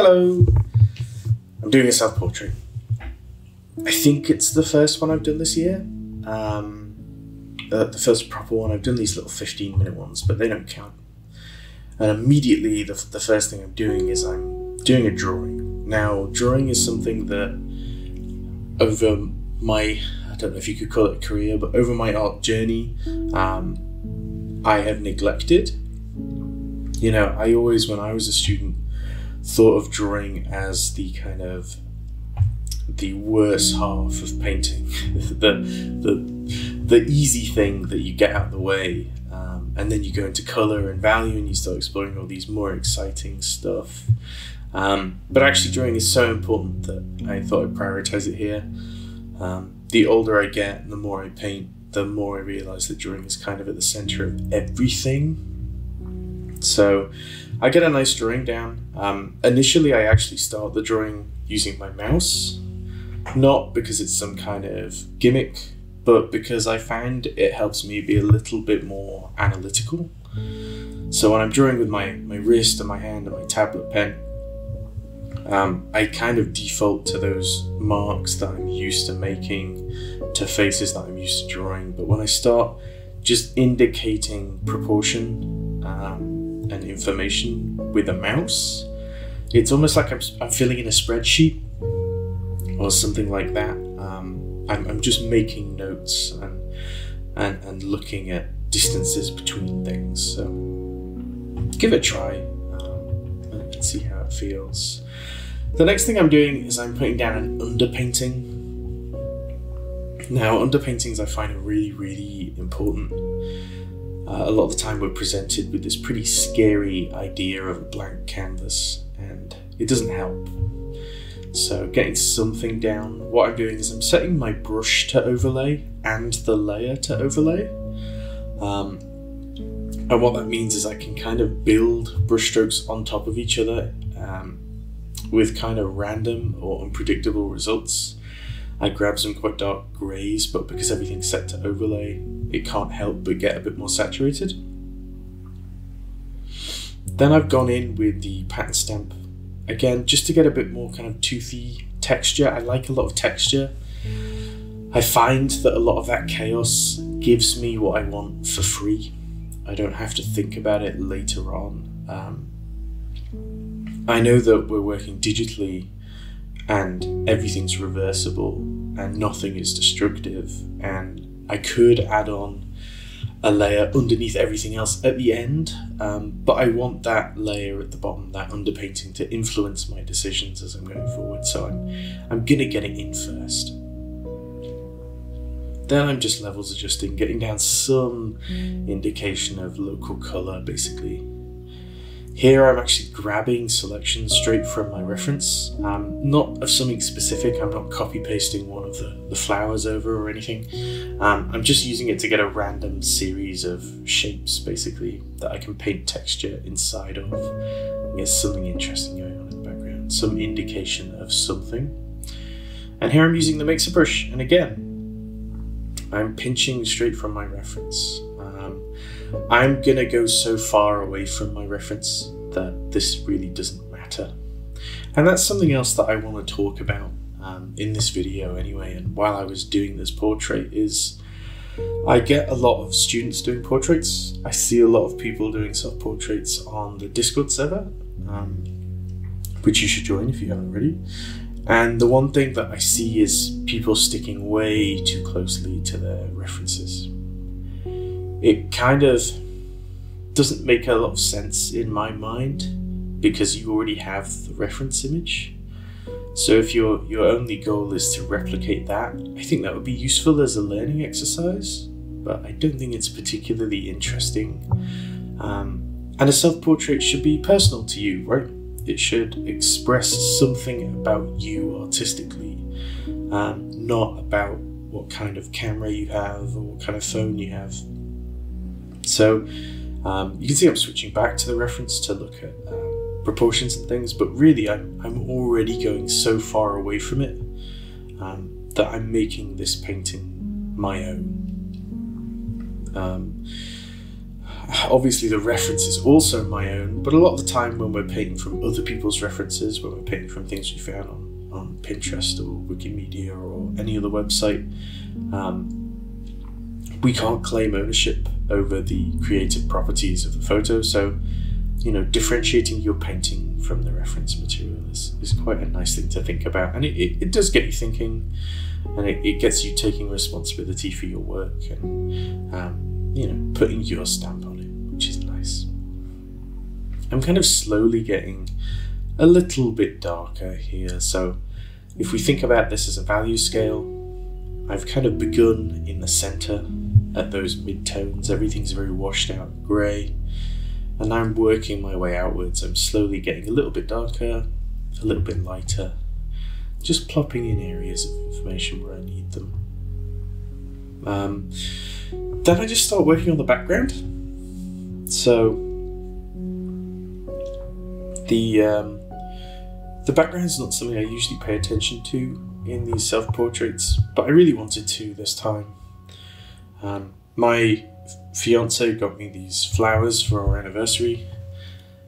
Hello! I'm doing a self-portrait. I think it's the first one I've done this year. The first proper one. I've done these little 15-minute ones, but they don't count. And immediately the first thing I'm doing is I'm doing a drawing. Now, drawing is something that over my, I don't know if you could call it a career, but over my art journey, I have neglected. You know, I always, when I was a student, thought of drawing as the kind of the worst half of painting, the easy thing that you get out of the way, and then you go into color and value and you start exploring all these more exciting stuff. But actually drawing is so important that I thought I'd prioritize it here. The older I get and the more I paint, the more I realize that drawing is kind of at the center of everything. So I get a nice drawing down. Initially I actually start the drawing using my mouse, not because it's some kind of gimmick, but because I find it helps me be a little bit more analytical. So when I'm drawing with my wrist and my hand and my tablet pen, I kind of default to those marks that I'm used to making, to faces that I'm used to drawing. But when I start just indicating proportion and information with a mouse, it's almost like I'm filling in a spreadsheet or something like that. I'm just making notes and looking at distances between things. So give it a try and see how it feels. The next thing I'm doing is I'm putting down an underpainting. Now, underpaintings I find are really, really important. A lot of the time we're presented with this pretty scary idea of a blank canvas, and it doesn't help. So getting something down, what I'm doing is I'm setting my brush to overlay and the layer to overlay. And what that means is I can kind of build brushstrokes on top of each other with kind of random or unpredictable results. I grab some quite dark greys, but because everything's set to overlay, it can't help but get a bit more saturated. Then I've gone in with the pattern stamp, again, just to get a bit more kind of toothy texture. I like a lot of texture. I find that a lot of that chaos gives me what I want for free. I don't have to think about it later on. I know that we're working digitally and everything's reversible and nothing is destructive, and I could add on a layer underneath everything else at the end, but I want that layer at the bottom, that underpainting, to influence my decisions as I'm going forward, so I'm gonna get it in first. Then I'm just levels adjusting, getting down some indication of local color, basically. Here I'm actually grabbing selections straight from my reference, not of something specific. I'm not copy pasting one of the flowers over or anything. I'm just using it to get a random series of shapes, basically, that I can paint texture inside of. There's something interesting going on in the background, some indication of something. And here I'm using the mixer brush, and again, I'm pinching straight from my reference. I'm gonna go so far away from my reference that this really doesn't matter. And that's something else that I want to talk about in this video anyway, and while I was doing this portrait, is I get a lot of students doing portraits. I see a lot of people doing self-portraits on the Discord server, which you should join if you haven't already. And the one thing that I see is people sticking way too closely to their references. It kind of doesn't make a lot of sense in my mind, because you already have the reference image. So if your only goal is to replicate that, I think that would be useful as a learning exercise, but I don't think it's particularly interesting. And a self-portrait should be personal to you, right? It should express something about you artistically, not about what kind of camera you have or what kind of phone you have. So you can see I'm switching back to the reference to look at proportions and things, but really I'm already going so far away from it that I'm making this painting my own. Obviously the reference is also my own, but a lot of the time when we're painting from other people's references, when we're painting from things we found on Pinterest or Wikimedia or any other website, we can't claim ownership over the creative properties of the photo. So, you know, differentiating your painting from the reference material is quite a nice thing to think about. And it does get you thinking, and it gets you taking responsibility for your work and, you know, putting your stamp on it, which is nice. I'm kind of slowly getting a little bit darker here. So if we think about this as a value scale, I've kind of begun in the center at those mid-tones. Everything's very washed out grey. And now I'm working my way outwards. I'm slowly getting a little bit darker, a little bit lighter, just plopping in areas of information where I need them. Then I just start working on the background. So the background's not something I usually pay attention to in these self-portraits, but I really wanted to this time. My fiance got me these flowers for our anniversary,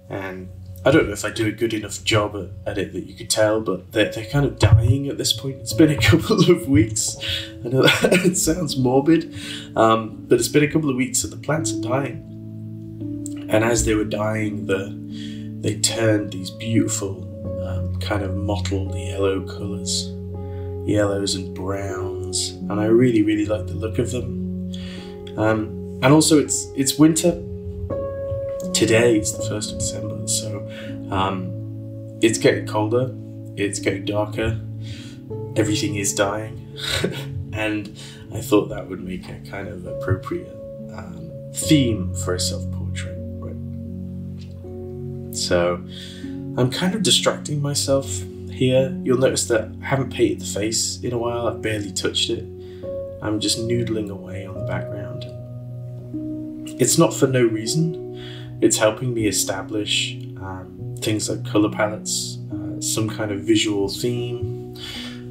and I don't know if I do a good enough job at it that you could tell, but they're kind of dying at this point. It's been a couple of weeks. I know that it sounds morbid, but it's been a couple of weeks that the plants are dying. And as they were dying, they turned these beautiful kind of mottled yellow colours, yellows and browns, and I really, really like the look of them. And also it's winter. Today is the 1st of December, so it's getting colder, it's getting darker, everything is dying, and I thought that would make a kind of appropriate theme for a self-portrait. Right? So I'm kind of distracting myself here. You'll notice that I haven't painted the face in a while. I've barely touched it. I'm just noodling away on the background. It's not for no reason. It's helping me establish things like color palettes, some kind of visual theme.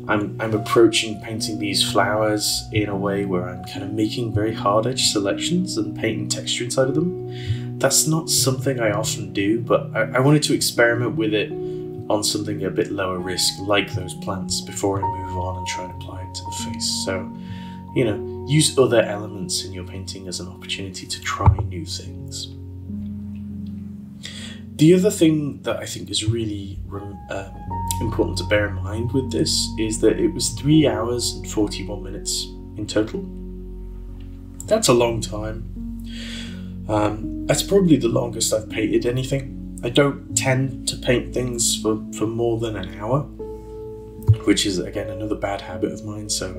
I'm approaching painting these flowers in a way where I'm kind of making very hard edge selections and painting texture inside of them. That's not something I often do, but I wanted to experiment with it on something a bit lower risk, like those plants, before I move on and try and apply it to the face. So, you know, use other elements in your painting as an opportunity to try new things. The other thing that I think is really important to bear in mind with this is that it was 3 hours and 41 minutes in total. That's a long time. That's probably the longest I've painted anything. I don't tend to paint things for more than an hour, which is, again, another bad habit of mine. So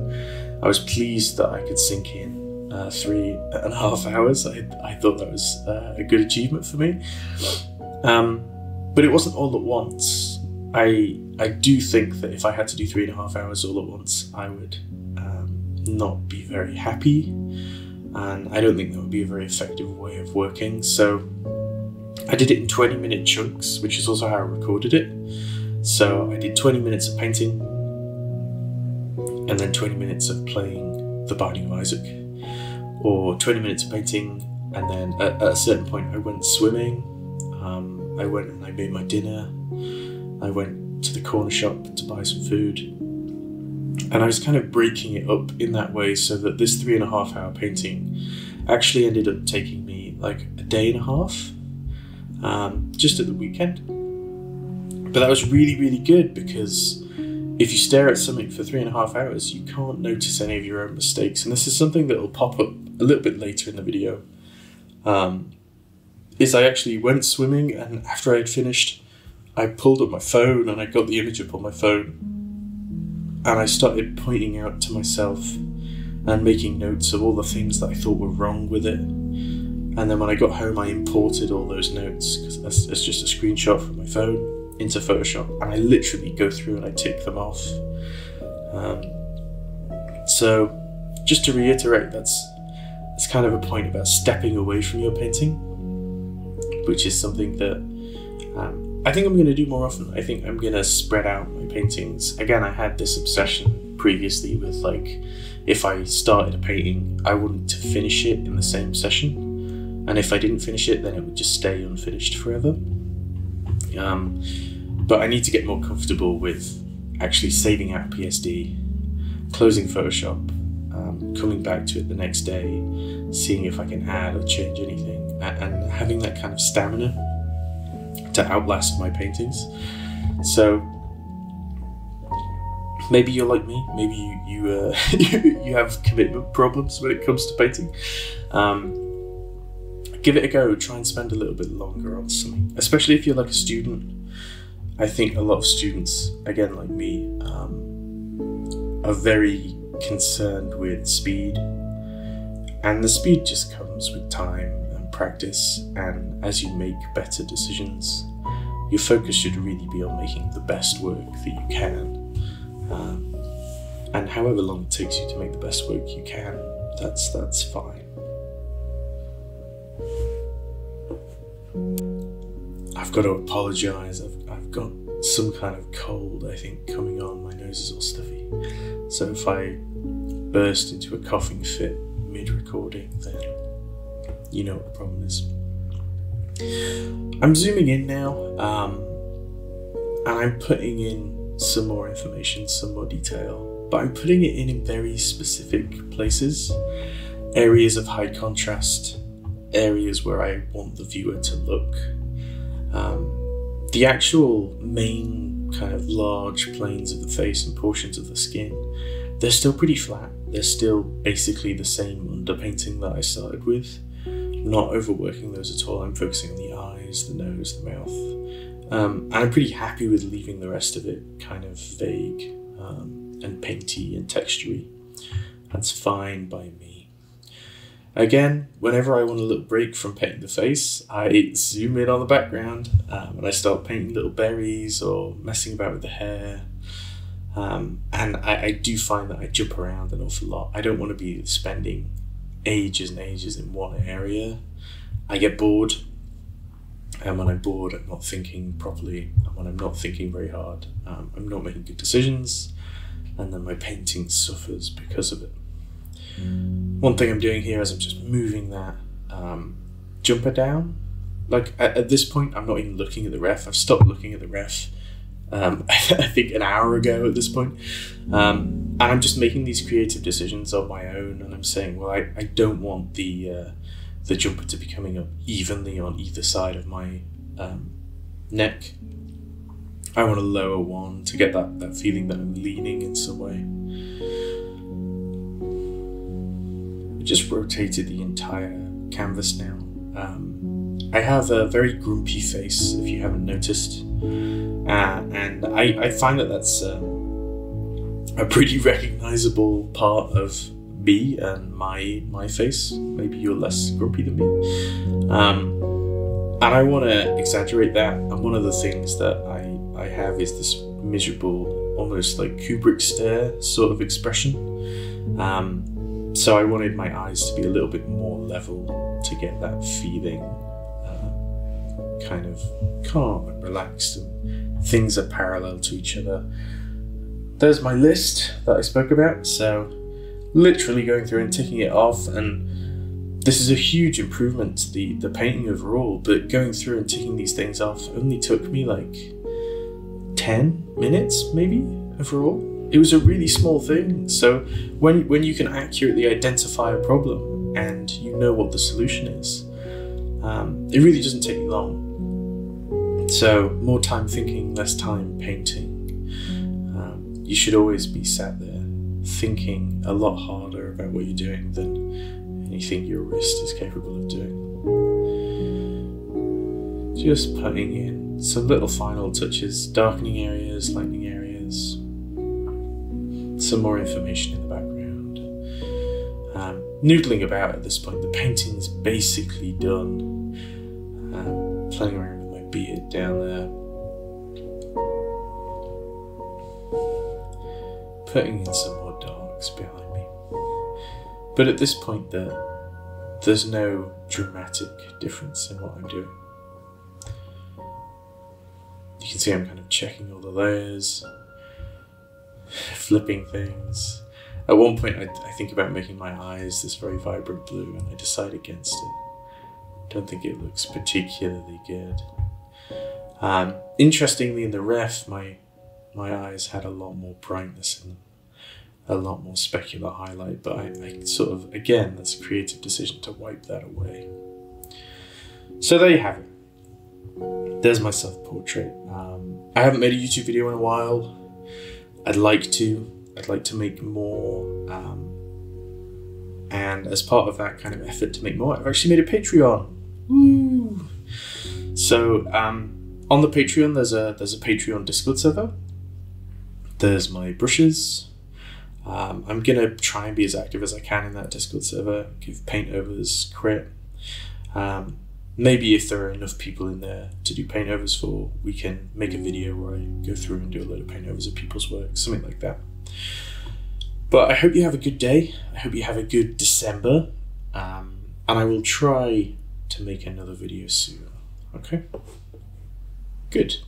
I was pleased that I could sink in 3.5 hours. I thought that was a good achievement for me. But it wasn't all at once. I do think that if I had to do 3.5 hours all at once, I would not be very happy, and I don't think that would be a very effective way of working. So I did it in 20-minute chunks, which is also how I recorded it. So I did 20 minutes of painting, and then 20 minutes of playing The Binding of Isaac, or 20 minutes of painting, and then at a certain point I went swimming. I went and I made my dinner. I went to the corner shop to buy some food. And I was kind of breaking it up in that way so that this 3.5 hour painting actually ended up taking me like a day and a half, just at the weekend. But that was really, really good, because if you stare at something for 3.5 hours, you can't notice any of your own mistakes. And this is something that will pop up a little bit later in the video. Is I actually went swimming, and after I had finished, I pulled up my phone and I got the image up on my phone, and I started pointing out to myself and making notes of all the things that I thought were wrong with it. And then when I got home, I imported all those notes, because that's just a screenshot from my phone, into Photoshop, and I literally go through and I tick them off. So just to reiterate, that's kind of a point about stepping away from your painting, which is something that I think I'm going to do more often. I think I'm going to spread out my paintings. Again, I had this obsession previously with, like, if I started a painting, I wanted to finish it in the same session. And if I didn't finish it, then it would just stay unfinished forever. But I need to get more comfortable with actually saving out PSD, closing Photoshop, coming back to it the next day, seeing if I can add or change anything, and having that kind of stamina to outlast my paintings. So maybe you're like me, maybe you you have commitment problems when it comes to painting. Give it a go, try and spend a little bit longer on something, especially if you're like a student. I think a lot of students, again like me, are very concerned with speed, and the speed just comes with time and practice, and as you make better decisions, your focus should really be on making the best work that you can, and however long it takes you to make the best work you can, that's fine. I've got to apologise, I've got some kind of cold, I think, coming on. My nose is all stuffy. So if I burst into a coughing fit mid-recording, then you know what the problem is. I'm zooming in now, and I'm putting in some more information, some more detail, but I'm putting it in very specific places, areas of high contrast, areas where I want the viewer to look. The actual main kind of large planes of the face and portions of the skin, they're still pretty flat. They're still basically the same underpainting that I started with. I'm not overworking those at all. I'm focusing on the eyes, the nose, the mouth. And I'm pretty happy with leaving the rest of it kind of vague and painty and textury. That's fine by me. Again, whenever I want a little break from painting the face, I zoom in on the background and I start painting little berries or messing about with the hair. And I do find that I jump around an awful lot. I don't want to be spending ages and ages in one area. I get bored, and when I'm bored, I'm not thinking properly, and when I'm not thinking very hard, I'm not making good decisions, and then my painting suffers because of it. One thing I'm doing here is I'm just moving that jumper down. Like at this point, I'm not even looking at the ref. I've stopped looking at the ref I think an hour ago at this point. And I'm just making these creative decisions on my own, and I'm saying, well, I don't want the jumper to be coming up evenly on either side of my neck. I want a lower one to get that feeling that I'm leaning in some way. I just rotated the entire canvas now. I have a very grumpy face, if you haven't noticed, and I find that that's a pretty recognizable part of me and my face. Maybe you're less grumpy than me, and I want to exaggerate that. And one of the things that I have is this miserable, almost like Kubrick stare sort of expression. So I wanted my eyes to be a little bit more level to get that feeling kind of calm and relaxed, and things are parallel to each other. There's my list that I spoke about, so literally going through and ticking it off, and this is a huge improvement to the painting overall, but going through and ticking these things off only took me like 10 minutes maybe overall. It was a really small thing, so when you can accurately identify a problem and you know what the solution is, it really doesn't take you long. So more time thinking, less time painting. You should always be sat there thinking a lot harder about what you're doing than anything your wrist is capable of doing. Just putting in some little final touches, darkening areas, lightening areas, some more information in the background. Noodling about at this point. The painting's basically done. Playing around with my beard down there. Putting in some more darks behind me. But at this point there's no dramatic difference in what I'm doing. You can see I'm kind of checking all the layers, flipping things. At one point I think about making my eyes this very vibrant blue, and I decide against it. Don't think it looks particularly good. Interestingly, in the ref, my eyes had a lot more brightness in them, a lot more specular highlight, but I sort of, again, that's a creative decision to wipe that away. So there you have it. There's my self-portrait. I haven't made a YouTube video in a while. I'd like to make more, and as part of that kind of effort to make more, I've actually made a Patreon. Woo! So on the Patreon, there's a Patreon Discord server. There's my brushes. I'm gonna try and be as active as I can in that Discord server, give paint overs credit. Maybe if there are enough people in there to do paint overs for, we can make a video where I go through and do a load of paint overs of people's work, something like that. But I hope you have a good day. I hope you have a good December. And I will try to make another video soon. Okay? Good.